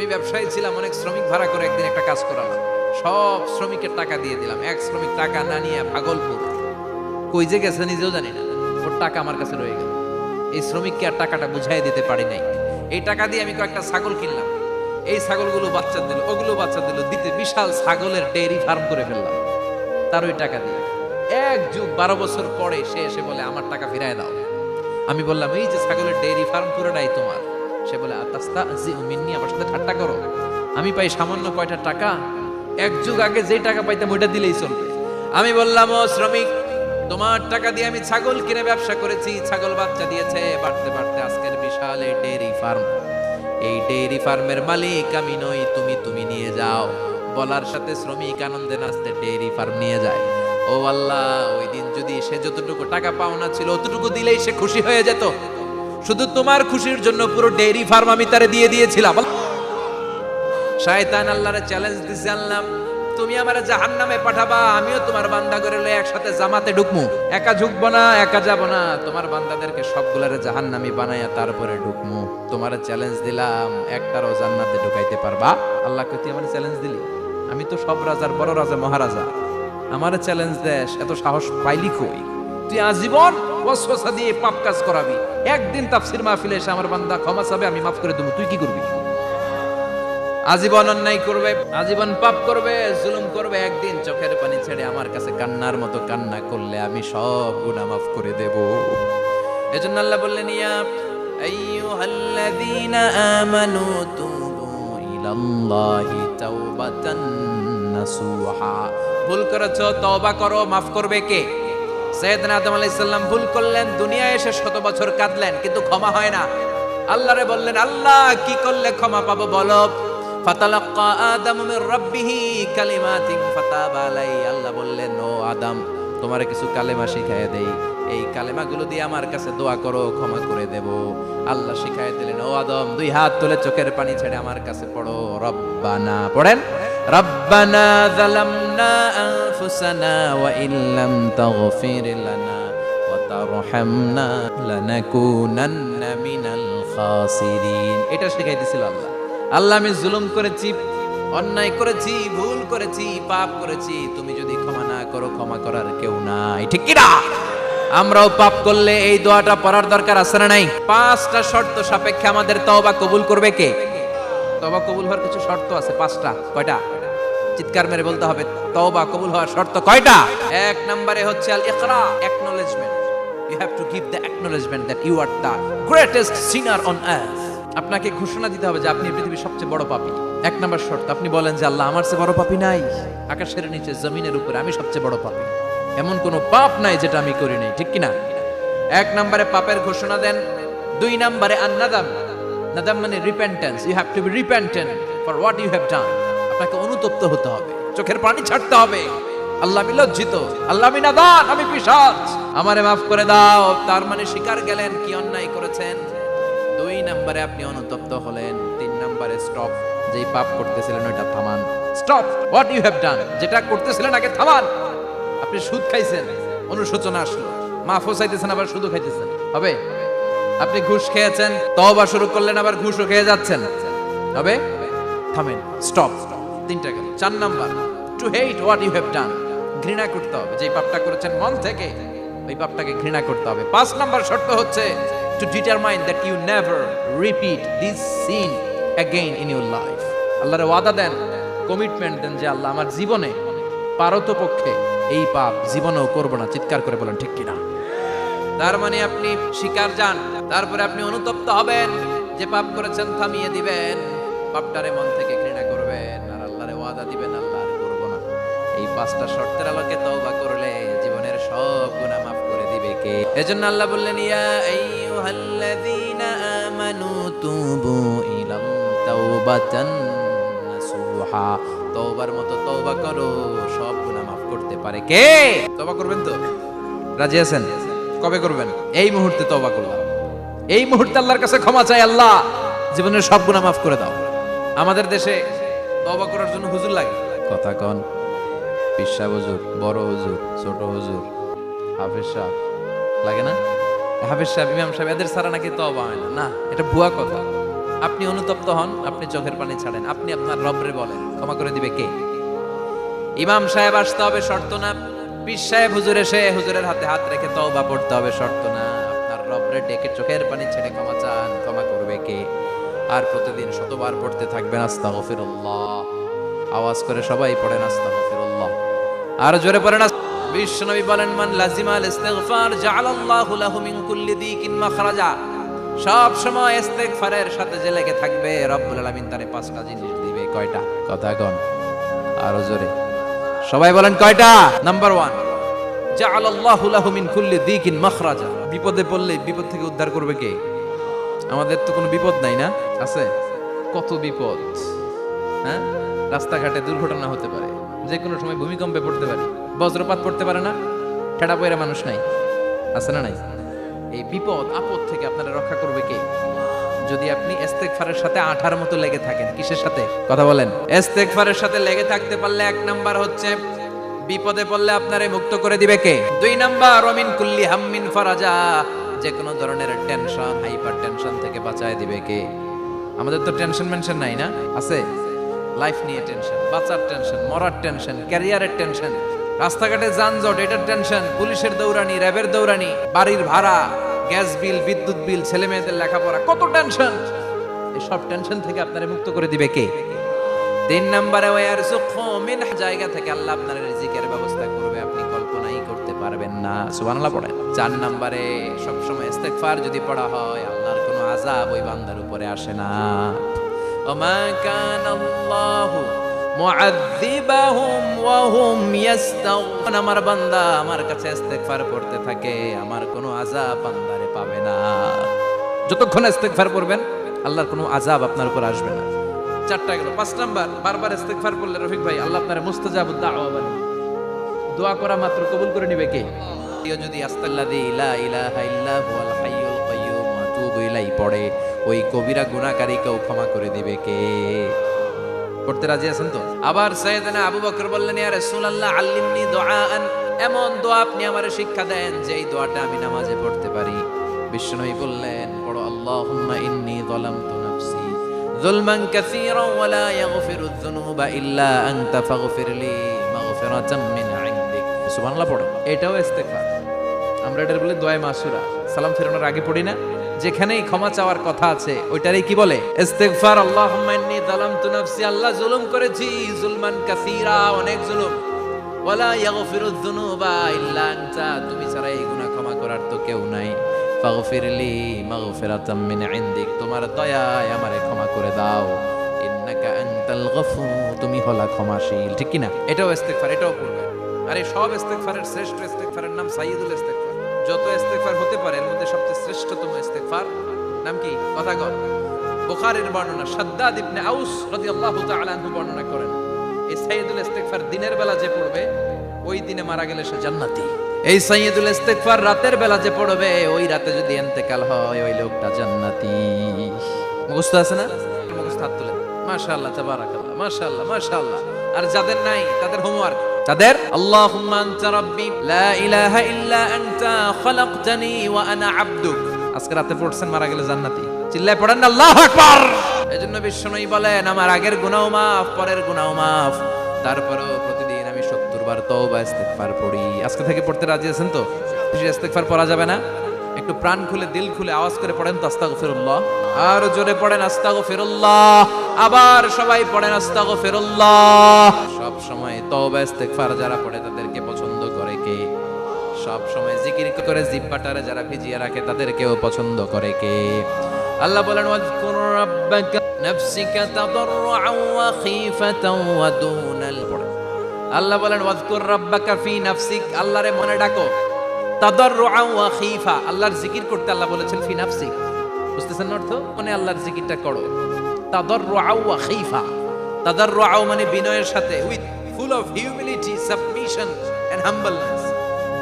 আমি ব্যবসায়ী ছিলাম, অনেক শ্রমিক ভাড়া করে একদিন একটা কাজ করালাম। সব শ্রমিকের টাকা দিয়ে দিলাম। এক শ্রমিক টাকা না নিয়ে ভাগলপুর কই যে গেছে নিজেও জানি না, ওর টাকা আমার কাছে রয়ে গেল। এই শ্রমিককে আর টাকাটা বুঝাই দিতে পারি নাই। এই টাকা দিয়ে আমি কয়েকটা ছাগল কিনলাম। এই ছাগলগুলো বাচ্চা দিল, ওগুলো বাচ্চা দিল, দিতে বিশাল ছাগলের ডেয়ারি ফার্ম করে ফেললাম তার ওই টাকা দিয়ে। এক যুগ 12 বছর পরে সে এসে বলে আমার টাকা ফিরায় দাও। আমি বললাম এই যে ছাগলের ডেয়ারি ফার্ম পুরোটাই তোমার। সে বলে মিন্নি, আমার সাথে ঠাট্টা করো? আমি পাই সামান্য কয়টা টাকা, এক যুগ আগে যে টাকা পাইতাম ওইটা দিলেই চলবে। আমি বললাম ও শ্রমিক, তোমার টাকা দিয়ে আমি ছাগল কিনে ব্যবসা করেছি, ছাগল বাচ্চা দিয়েছে, বাড়তে বাড়তে আজকের বিশাল এই ডেয়ারি ফার্ম। এই ডেয়ারি ফার্মের মালিক আমি নই, তুমি নিয়ে যাও। বলার সাথে শ্রমিক আনন্দে নাচতে ডেয়ারি ফার্ম নিয়ে যায়। ও আল্লাহ, ওই দিন যদি সে যতটুকু টাকা পাওনা ছিল অতটুকু দিলেই সে খুশি হয়ে যেত। শুধু তোমার খুশির জন্য পুরো ডেয়ারি ফার্ম আমি তারে দিয়ে দিয়েছিলাম। শয়তান আল্লাহরে চ্যালেঞ্জ দিছে, আল্লাহ তুমি আমারে জাহান্নামে পাঠাবা, আমিও তোমার বান্দা করে লয়ে একসাথে জামাতে ঢুকমু। একা ঢুকবো না, একা যাব না, তোমার বান্দাদেরকে সবগুলারে জাহান্নামী বানাইয়া তারপরে ঢুকমু। তোমারে চ্যালেঞ্জ দিলাম, একটারও জান্নাতে ঢুকাইতে পারবা? আল্লাহকে তুই আমারে চ্যালেঞ্জ দিলি? আমি তো সব রাজার বড় রাজা, মহারাজা, আমারে চ্যালেঞ্জ দেশ? এত সাহস পাইলি কই? তুই আজীবন ওয়াসওয়াসা দিয়ে পাপ কাজ করাবি, একদিন তাফসীর মাহফিলে এসে আমার বান্দা ক্ষমা চাবে, আমি মাফ করে দেবো, তুই কি করবি? আজীবন অন্যায় করবে, আজীবন পাপ করবে, জুলুম করবে, একদিন চোখের পানি ছেড়ে আমার কাছে কান্নার মতো কান্না করলে আমি সব গুনাহ মাফ করে দেব। এজন্য আল্লাহ বললেন, ইয়া আইয়ুহাল্লাযীনা আমানু তুবু ইলাল্লাহি তাওবাতান নাসুহা। ভুল করেছো, তওবা করো, মাফ করবে কে? সাইয়েদনা আদম আলাইহিস সালাম ভুল করলেন, দুনিয়ায় এসে 100 বছর কাঁদলেন, কিন্তু ক্ষমা হয় না। আল্লাহরে বললেন, আল্লাহ কি করলে ক্ষমা পাবো বলো? ফাতালাক্কা আদামু মির রাব্বিহি কালিমাতিন ফাতাবা আলাইহি। আল্লাহ বললেন, ও আদম, তোমারে কিছু কালেমা শিখাইয়া দেই, এই কালেমাগুলো দিয়ে আমার কাছে দোয়া করো, ক্ষমা করে দেব। আল্লাহ শিখাইয়া দিলেন, ও আদম, 2 হাত তুলে চোখের পানি ছেড়ে আমার কাছে পড়ো, রব্বানা পড়েন, রব্বানা যালামনা আনফুসানা ওয়া ইল্লাম তাগফির লানা ওয়া তারহামনা লানাকুনান্না মিনাল খাসিরিন। এটা শিখাই দিয়েছিল আল্লাহ। আল্লাহ, আমি জুলুম করেছি, অন্যায় করেছি, ভুল করেছি, পাপ করেছি, তুমি যদি ক্ষমা না করো, ক্ষমা করার কেউ নাই, ঠিক কি না? আমরাও পাপ করলে এই দোয়াটা পড়ার দরকার আছে না নাই? 5টা শর্ত সাপেক্ষে আমাদের তওবা কবুল করবে কে? তওবা কবুল হওয়ার কিছু শর্ত আছে, 5টা। কয়টা? চিৎকার মেরে বলতে হবে, তওবা কবুল হওয়ার শর্ত কয়টা? 1 নম্বরে হচ্ছে আল ইকরা, acknowledgement. You have to give the acknowledgement that you are the greatest sinner on earth. আপনাকে ঘোষণা দিতে হবে যে আপনি পৃথিবীর সবচেয়ে বড় পাপী। 1 নম্বর শর্ত, আপনি বলেন যে আল্লাহ, আমার চেয়ে বড় পাপী নাই, আকাশের নিচে জমিনের উপরে আমি সবচেয়ে বড় পাপী, এমন কোনো পাপ নাই যেটা আমি করি নাই, ঠিক কি না? 1 নম্বরে পাপের ঘোষণা দেন। 2 নম্বরে আন-নাদাম। নাদাম মানে repentance. You have to be repentant for what you have done. আপনাকে অনুতপ্ত হতে হবে, চোখের পানি ছাড়তে হবে। আল্লাহ, আমি লজ্জিত, আল্লাহ আমি নাদান, আমি পিশাচ, আমারে মাফ করে দাও। তার মানে স্বীকার গেলেন কি অন্যায় করেছেন। 2 নম্বরে আপনি অনুতপ্ত হলেন। 3 নম্বরে স্টপ, যেই পাপ করতেছিলেন ওইটা থামান। Stop what you have done, যেটা করতেছিলেন আগে থামান। আপনি সুদ খাইছেন, অনুশোচনা আসলো, মাফও চাইতেছেন, আবার সুদও খাইতেছেন, হবে? আপনি ঘুষ খেয়েছেন, তওবা শুরু করলেন, আবার ঘুষও খেয়ে যাচ্ছেন, হবে? থামেন, স্টপ। 3টা গেল। 4 number, to hate what you have done, ঘৃণা করতে হবে, যে পাপটা করেছেন মন থেকে ওই পাপটাকে ঘৃণা করতে হবে। 5 নাম্বার শর্ত হচ্ছে to determine that you never repeat this sin again in your life. আল্লাহর ওয়াদা দেন, কমিটমেন্ট দেন যে আল্লাহ, আমার জীবনে পারতপক্ষে এই পাপ জীবনেও করব না। চিৎকার করে বলেন ঠিক কিনা? তার মানে আপনি স্বীকার যান, তারপরে আপনি অনুতপ্ত হবেন, যে পাপ করেছেন থামিয়ে দিবেন, পাপটারে মন থেকে ঘৃণা করবেন, আর আল্লাহরে ওয়াদা দিবেন, আল্লাহ আর করব না। এই 5টা শর্তের আলোকে তওবা করলে জীবনের সব গুনাহ মাফ করে দিবে কে? এজন্য আল্লাহ বললেন, ইয়া আইয়ুহাল্লাযীনা আমানু তুবু ইলাল্লাহি তাওবাতান নাসুহা। তওবার মতো তওবা করো, সব গুনাহ মাফ করতে পারে কে? তওবা করবেন তো? রাজি আছেন? কবে করবেন? এই মুহূর্তে তওবা করলাম, এই মুহূর্তে আল্লাহর কাছে ক্ষমা চাই, আল্লাহ জীবনের সব গুনাহ মাফ করে দাও। আমাদের দেশে তওবা করার জন্য হুজুর লাগে, কথা কন, পিসা হুজুর, বড় হুজুর, ছোট হুজুর, হাফেজ সাহেব লাগে না? হাফেজ সাহেব, ইমাম সাহেব, এদের ছাড়া নাকি তওবা হয় না। না, এটা ভুয়া কথা। আপনি অনুতপ্ত হন, আপনি চোখের পানি ছাড়েন, আপনি আপনার রবরে বলেন, ক্ষমা করে দিবে কে? ইমাম সাহেব আসতে হবে শর্ত না, পীর সাহেব হুজুর এসে হুজুরের হাতে হাত রেখে তওবা পড়তে হবে শর্ত না। আপনার রবরে ডেকে চোখের পানি ছেড়ে ক্ষমা চান, ক্ষমা করবে কে? আর প্রতিদিন শতবার পড়তে থাকবেন আস্তাগফিরুল্লাহ। আওয়াজ করে সবাই পড়েন আস্তাগফিরুল্লাহ, আর জোরে পড়েন। বিশ্বনবী বলেন, মান লাজিমাল ইস্তিগফার জাআলাল্লাহু লাহু মিন কুল্লি দিকিন মাখরাজা। সব সময় ইস্তিগফারের সাথে যে লেগে থাকবে, রব্বুল আলামিন তারে 5টা জিনিস দিবে। কয়টা? কথা কোন, আরো জোরে সবাই বলেন কয়টা? নাম্বার 1, জাআলাল্লাহু লাহু মিন কুল্লি দিকিন মাখরাজা। বিপদে পড়লে বিপদ থেকে উদ্ধার করবে কে? আমাদের তো কোনো বিপদ নাই না? আছে কত বিপদ। হ্যাঁ, রাস্তাঘাটে দুর্ঘটনা হতে পারে, যে কোনো সময় ভূমিকম্পে পড়তে পারে, বজ্রপাত পড়তে পারে না, ঠেড়া পয়রা মানুষ নাই, আছে না নাই? এই বিপদ আপদ থেকে আপনারা রক্ষা করবে কে? যদি আপনি ইস্তেগফারের সাথে আঠার মতো লেগে থাকেন। কিসের সাথে? কথা বলেন। ইস্তেগফারের সাথে লেগে থাকতে পারলে 1 নাম্বার হচ্ছে বিপদে পড়লে আপনারে মুক্ত করে দিবে কে? 2 নাম্বার ওমিন কুল্লি হাম্মিন ফারাজা। যে কোনো ধরনের টেনশন, হাইপার টেনশন থেকে বাঁচায় দিবে কে? আমাদের তো টেনশন মেনশন নাই না? আছে? লাইফ নিয়ে টেনশন, বাঁচার টেনশন, মরার টেনশন, ক্যারিয়ারের টেনশন, রাস্তাঘাটে যানজট এটার টেনশন, পুলিশের দৌড়ানি, র্যাবের দৌড়ানি, বাড়ির ভাড়া, গ্যাস বিল, বিদ্যুৎ বিল, ছেলে মেয়েদের লেখাপড়া, কত টেনশন। এই সব টেনশন থেকে আপনারে মুক্ত করে দিবে কে? 3 নম্বরে ওয়ারযুকহু মিন জায়গা থেকে আল্লাহ আপনার রিজিকের ব্যবস্থা করবে, আপনি কল্পনাই করতে পারবেন না। সুবহানাল্লাহ পড়েন। 4 নম্বরে সব সময় ইস্তিগফার যদি পড়া হয়, আল্লাহর কোনো আযাব ওই বান্দার উপরে আসে না। ওমা কানাল্লাহু মুআযযিবাহুম ওয়া হুম ইস্তাগফিরুন। আমার বান্দা আমার কাছে ইস্তিগফার পড়তে থাকে, আমার কোনো আযাব বান্দারে পাবে না। যতক্ষণ ইস্তিগফার পড়বেন, আল্লাহর কোনো আযাব আপনার উপর আসবে না। 4টা গেল। 5 নাম্বার, বারবার ইস্তিগফার করলে রফিক ভাই আল্লাহ আপনার মুস্তাজাবুদ দাওয়া বানাবে। দোয়া করা মাত্র কবুল করে নিবে কে? যদি আস্তাল্লাযী লা ইলাহা ইল্লা হুয়াল হাইয়ুল কাইয়্যুম ওয়া আতুবু ইলাইহি পড়ে, ওই কবিরা গুনাহকারীকেও ক্ষমা করে দিবে কে? পড়তে রাজি আছেন তো? আবার সাইয়েদনা আবু বকর বললেন, ইয়া রাসূলুল্লাহ আল্লিমনি দুআআন, এমন দোয়া আপনি আমারে শিক্ষা দেন যে এই দোয়াটা আমি নামাজে পড়তে পারি। বিশ্বনবী বললেন, পড়ো আল্লাহুম্মা ইন্নী যালামতু নাফসি যুলমান কাসীরান ওয়া লা ইয়াগফিরুয যুনুবা ইল্লা আনতা ফাগফিরলি মাগফিরাতাম মিন ইনদিক। সুবহানাল্লাহ পড়ো। এটাও ইস্তিগফার। আমরা এটার বলে দোয়া মাসুরা, সালাম ফেরানোর আগে পড়ি না? যেখানেই ক্ষমা চাওয়ার কথা আছে ওইটারই কি বলে? ইস্তিগফার। আল্লাহুম্মা ইন্নী যালামতু নাফসি, আল্লাহ জুলুম করেছি, যুলমান কাসীরা, অনেক জুলুম, ওয়া লা ইয়াগফিরুয যুনুবা ইল্লা আনতা, তুমি ছাড়া এই গুনাহ ক্ষমা করার তো কেউ নাই। ফাগফিরলি মাগফিরাতাম মিন ইনদিক, তোমার দয়ায় আমারে ক্ষমা করে দাও। ইন্নাকা আনতাল গফুর, তুমি হলা ক্ষমাশীল। ঠিক কি না? এটাও ইস্তিগফার, এটাও পড়বেন। আর এই সব ইস্তিগফারের শ্রেষ্ঠ ইস্তিগফারের নাম সাইয়্যিদুল ইস্তিগফার। যত ইস্তিগফার হতে পারে এর মধ্যে সবচেয়ে শ্রেষ্ঠতম ইস্তিগফার নাম কি? কথা কর। বুখারীর বর্ণনা, শাদ্দাদ ইবনে আউস রাদিয়াল্লাহু তাআলা আনহু বর্ণনা করেন, এই সাইয়্যিদুল ইস্তিগফার দিনের বেলা যে পড়বে, ওই দিনে মারা গেলে সে জান্নাতি। এই সাইয়্যিদুল ইস্তিগফার রাতের বেলা যে পড়বে, ওই রাতে যদি ইন্তেকাল হয়, ওই লোকটা জান্নাতি। মুখস্থ আছে না? মুখস্থ হাত তুলে মাশাআল্লাহ, তাবারাকাল্লাহ, মাশাআল্লাহ, মাশাআল্লাহ। আর যাদের নাই তাদের হোমওয়ার্ক, তাদের আল্লাহুম্মা আনতা রাব্বি লা ইলাহা ইল্লা আনতা খালাকতানি ওয়া আনা আবদুক। আজকে রাতে পড়ছেন, মারা গেলে জান্নাতি। চিল্লায় পড়েন না আল্লাহু আকবার। এজন্য বিশ্বনবী বলেন, আমার আগের গুনাহ মাফ, পরের গুনাহ মাফ, তারপরেও প্রতিদিন আমি 70 বার তওবা ইস্তিগফার পড়ি। আজকে থেকে পড়তে রাজি আছেন তো? ইস্তিগফার পড়া যাবে না? একটু প্রাণ খুলে, দিল খুলে আওয়াজ করে পড়েন তো আস্তাগফিরুল্লাহ। আর জোরে পড়েন আস্তাগফিরুল্লাহ। আবার সবাই পড়েন আস্তাগফিরুল্লাহ। সব সময় তওবা ইস্তিগফার যারা পড়ে তাদেরকে পছন্দ করে কে? সব সময় জিকির করে জিহ্বাটারে যারা ভিজিয়ে রাখে তাদেরকেও পছন্দ করে কে? আল্লাহ বলেন, ওয়াজকুর রাব্বাকা নাফসিকা তাদাররুআন ওয়া খীফাতান ওয়া দুনাল। আল্লাহ বলেন, ওয়াজকুর রাব্বাকা ফি নাফসিক, আল্লাহরে মনে ডাকো, তাদাররুআন ওয়া খীফা, আল্লাহর জিকির করতে আল্লাহ বলেছেন ফি নাফসিক। বুঝতেছেন অর্থ? মানে আল্লাহর জিকিরটা করো, তাদাররুআন ওয়া খীফা। তাদাররুআ মানে বিনয়ের সাথে, with full of humility, submission and humbleness.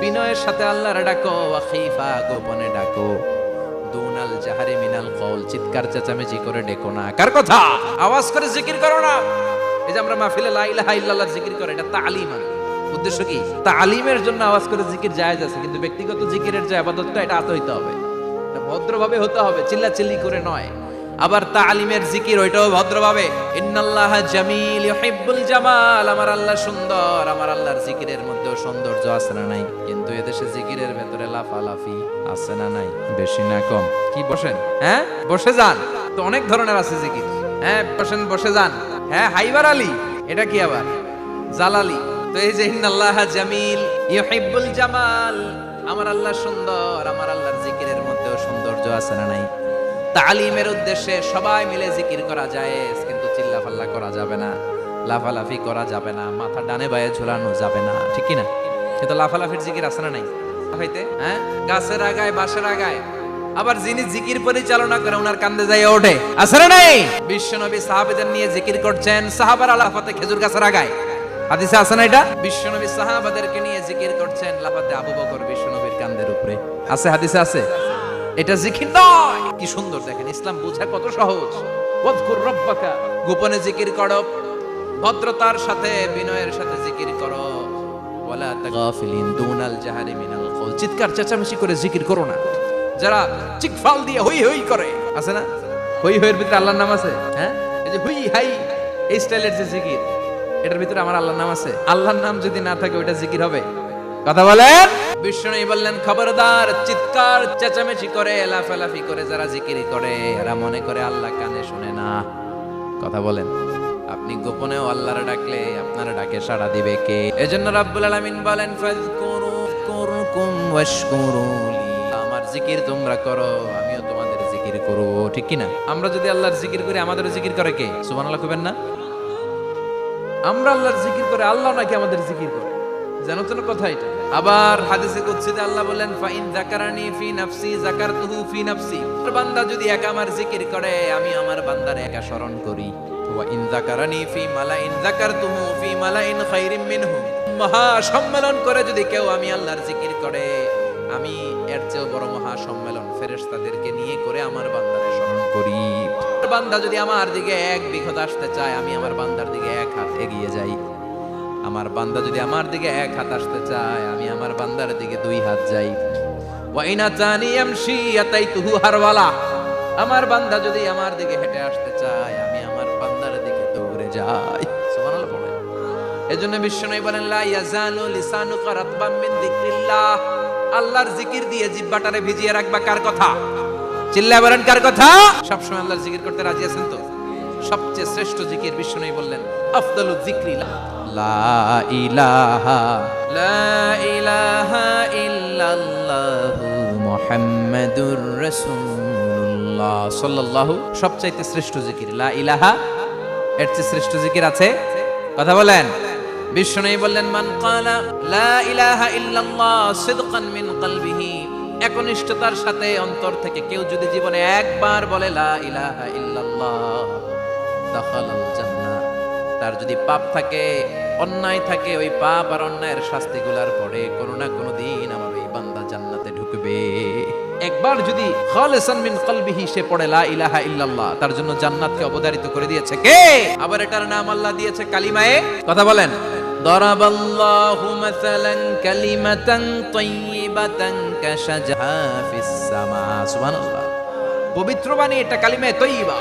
বিনয়ের সাথে আল্লাহরে ডাকো, ওয়া খীফা, গোপনে ডাকো। দুনাল জাহারি মিনাল কওল, চিৎকার চেঁচামেচি করে ডেকো না। কার কথা? আওয়াজ করে জিকির করো না। এই যে আমরা মাহফিলে লা ইলাহা ইল্লাল্লাহ জিকির করে, এটা তালিম। উদ্দেশ্য কি? তালিমের জন্য আওয়াজ করে জিকির জায়েজ আছে, কিন্তু ব্যক্তিগত জিকিরের যে ইবাদতটা, এটা আত হইতে হবে, এটা ভদ্রভাবে হতে হবে, চিল্লাচিল্লি করে নয়। আবার তালিমের জিকির ওইটাও ভদ্রভাবে, ইন্নাল্লাহা জামিল ইউহিব্বুল জামাল, আমার আল্লাহ সুন্দর, আমার আল্লাহর জিকিরের মধ্যেও সৌন্দর্য আছে না নাই? কিন্তু এদেশে জিকিরের ভেতরে লাফালাফি আছে না নাই? বেশি না কম? কি বসেন, হ্যাঁ বসে যান, তো অনেক ধরনের আছে জিকির। হ্যাঁ বসেন, বসে যান। হ্যাঁ হাইবার আলী, এটা কি আবার জালালি? তো এই যে ইন্নাল্লাহা জামিল ইউহিব্বুল জামাল, আমার আল্লাহ সুন্দর, আমার আল্লাহর জিকিরের মধ্যেও সৌন্দর্য আছে না নাই? তালিমের উদ্দেশ্যে সবাই মিলে জিকির করা যায়, কিন্তু চিল্লাফাল্লা করা যাবে না, লাফালাফি করা যাবে না, মাথা ডানে বায়ে ঝুলানো যাবে না, ঠিক কি না? কিন্তু লাফালাফির জিকির আছে না নাই? লাফাইতে, হ্যাঁ গাছের আগায় বাঁশের আগায়, আবার যিনি জিকির পরিচালনা করে ওনার কান্দে যায় ওঠে, আছে না নাই? বিশ্বনবী সাহাবাদের নিয়ে জিকির করছেন, সাহাবারা লাফাতে খেজুর গাছের আগায়, হাদিসে আছে না এটা? বিশ্বনবী সাহাবাদেরকে নিয়ে জিকির করছেন, লাফাতে আবু বকর বিশ্বনবীর কান্দের উপরে, আছে হাদিসে আছে। এটা জিকির নয়। কি সুন্দর দেখেন, ইসলাম বোঝা কত সহজ। ওয়াজকুর রাব্বাকা, গোপনে জিকির করো, ভদ্রতার সাথে বিনয়ের সাথে জিকির করো। ওয়ালা তাগাফিলিন দুনাল জাহারি মিনাল কওল, চিৎকার চেঁচামেচি করে জিকির করো না। যারা চিকফাল দিয়ে হই হই করে, আছে না? হই হইয়ের ভিতরে আল্লাহর নাম আছে, হ্যাঁ এই যে হুই হাই, এই স্টাইলের যে জিকির, এটার ভিতরে আমার আল্লাহর নাম আছে। আল্লাহর নাম যদি না থাকে ওইটা জিকির হবে? কথা বলেন। বিষ্ণু বললেন খবরদার, চিৎকার চেঁচামেচি করে লাফালাফি করে যারা জিকির করে এরা মনে করে আল্লাহ কানে শুনে না। কথা বলেন। আপনি গোপনেও আল্লাহর ডাকলে আপনার ডাকে সাড়া দিবে কে? এজন্য রাব্বুল আলামিন বলেন ফাযকুরকুম ওয়াশকুরুলি, আমার জিকির তোমরা করো, আমিও তোমাদের জিকির করব, ঠিক কি না? আমরা যদি আল্লাহর জিকির করি আমাদের জিকির করে কে? সুবহানাল্লাহ কইবেন না? আমরা আল্লাহর জিকির করে, আল্লাহ নাকি আমাদের জিকির করে, জানো তো না কথা এটা? আবার হাদিসে কুদসিতে আল্লাহ বলেন ফাইন যাকারানি ফি নাফসি যাকারতুহু ফি নাফসি, বান্দা যদি একা আমার জিকির করে আমি আমার বান্দারে একা স্মরণ করি। ওয়া ইন যাকারানি ফি মালাইন যাকারতুহু ফি মালাইন খায়রিম মিনহু, মহা সম্মেলন করে যদি কেউ আমি আল্লাহর জিকির করে আমি এর চেয়ে বড় মহা সম্মেলন ফেরেশতাদেরকে নিয়ে করে আমার বান্দারে স্মরণ করি। বান্দা যদি আমার দিকে এক বিঘত আসতে চায় আমি আমার বান্দার দিকে এক হাত এগিয়ে যাই। আমার বান্দা যদি আমার দিকে এক হাত আসতে চায় আমি আমার বান্দার দিকে দুই হাত যাই। ওয়া ইন আতানি ইয়ামশি আতাইতুহু হারওয়ালা, আমার বান্দা যদি আমার দিকে হেঁটে আসতে চায় আমি আমার বান্দার দিকে দৌড়ে যাই। সুবহানাল্লাহ বলেন। এজন্য বিশ্বনবী বলেন লা ইয়াজালু লিসানুকা রাতবাম মিন যিকরিল্লাহ, আল্লাহর জিকির দিয়ে জিহ্বাটারে ভিজিয়ে রাখবা। কার কথা? চিল্লায় বলেন কার কথা? সবসময় আল্লাহর জিকির করতে রাজি আছেন তো? সবচেয়ে শ্রেষ্ঠ জিকির বিশ্বনবী বললেন আফদালু যিকরি লা ইলাহা ইল্লাল্লাহু মুহাম্মাদুর রাসূলুল্লাহ সাল্লাল্লাহু, সবচাইতে শ্রেষ্ঠ জিকির লা ইলাহা, এর চেয়ে শ্রেষ্ঠ জিকির আছে? কথা বলেন। বিশ্বনবী বললেন মান ক্বালা লা ইলাহা ইল্লাল্লাহ সিদকান মিন কলবিহি, একনিষ্ঠতার সাথে অন্তর থেকে কেউ যদি জীবনে একবার বলে লা ইলাহা ইল্লাল্লাহ দাখালাল জান্নাহ, তার যদি পাপ থাকে অন্যায় থাকে ওই পাপ আর অন্যায়ের শাস্তিগুলার পরে কোনো না কোনো দিন আমার ওই বান্দা জান্নাতে ঢুকবে। একবার যদি খালিসান মিন কলবিহি সে পড়ে লা ইলাহা ইল্লাল্লাহ, তার জন্য জান্নাতকে অবধারিত করে দিয়েছে কে? আবার এটার নাম আল্লাহ দিয়েছে কালিমায়ে। কথা বলেন। দরাবাল্লাহু মাসালান কালিমাতান তাইয়িবাতান কাশাজাহা ফিস সামা, সুবহানাল্লাহ। পবিত্র বাণী এটা কালিমায়ে তাইয়্যিবা।